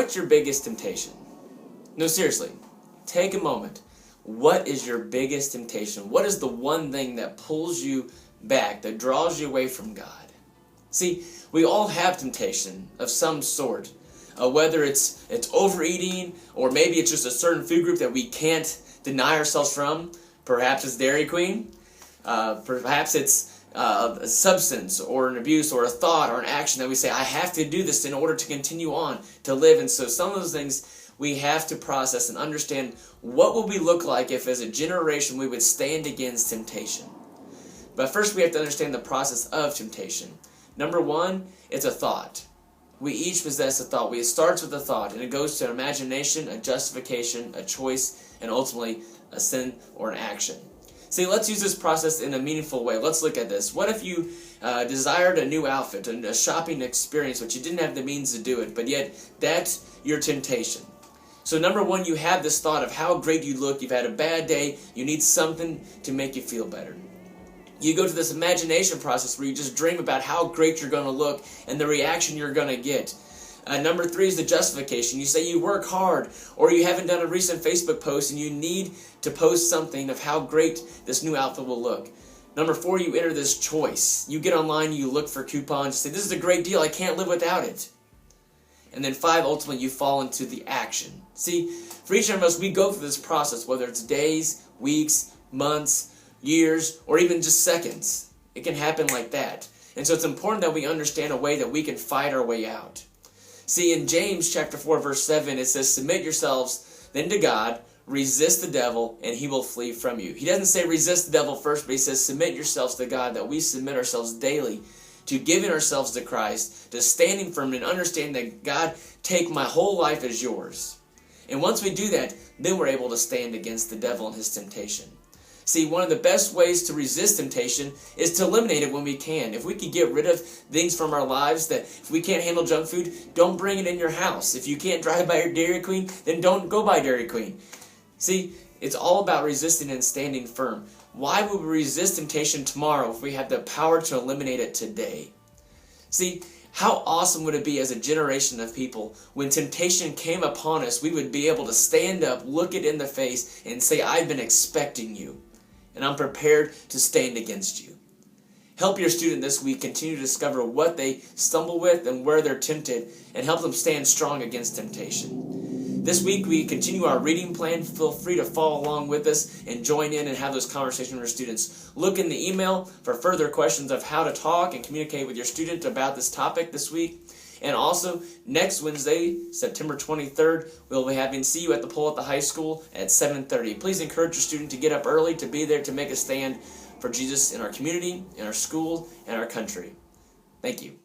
what's your biggest temptation? No, seriously, take a moment. What is your biggest temptation? What is the one thing that pulls you back, that draws you away from God? See, we all have temptation of some sort, whether it's overeating, or maybe it's just a certain food group that we can't deny ourselves from. Perhaps it's Dairy Queen. Perhaps it's a substance or an abuse or a thought or an action that we say, I have to do this in order to continue on to live. And so some of those things we have to process and understand, what would we look like if as a generation we would stand against temptation. But first we have to understand the process of temptation. Number one, it's a thought. We each possess a thought. It starts with a thought, and it goes to an imagination, a justification, a choice, and ultimately a sin or an action. See, let's use this process in a meaningful way. Let's look at this. What if you desired a new outfit, a shopping experience, but you didn't have the means to do it, but yet that's your temptation? So number one, you have this thought of how great you look. You've had a bad day. You need something to make you feel better. You go to this imagination process where you just dream about how great you're going to look and the reaction you're going to get. Number three is the justification. You say you work hard, or you haven't done a recent Facebook post and you need to post something of how great this new outfit will look. Number four, you enter this choice. You get online, you look for coupons, you say, this is a great deal, I can't live without it. And then five, ultimately, you fall into the action. See, for each of us, we go through this process, whether it's days, weeks, months, years, or even just seconds. It can happen like that. And so it's important that we understand a way that we can fight our way out. See, in James chapter 4, verse 7, it says, submit yourselves then to God, resist the devil, and he will flee from you. He doesn't say resist the devil first, but he says submit yourselves to God, that we submit ourselves daily to giving ourselves to Christ, to standing firm and understanding that God, take my whole life as yours. And once we do that, then we're able to stand against the devil and his temptation. See, one of the best ways to resist temptation is to eliminate it when we can. If we can get rid of things from our lives, that if we can't handle junk food, don't bring it in your house. If you can't drive by your Dairy Queen, then don't go by Dairy Queen. See, it's all about resisting and standing firm. Why would we resist temptation tomorrow if we have the power to eliminate it today? See, how awesome would it be as a generation of people, when temptation came upon us, we would be able to stand up, look it in the face, and say, I've been expecting you, and I'm prepared to stand against you. Help your student this week continue to discover what they stumble with and where they're tempted, and help them stand strong against temptation. This week we continue our reading plan. Feel free to follow along with us and join in and have those conversations with your students. Look in the email for further questions of how to talk and communicate with your student about this topic this week. And also, next Wednesday, September 23rd, we'll be see you at the poll at the high school at 7:30. Please encourage your student to get up early, to be there, to make a stand for Jesus in our community, in our school, and our country. Thank you.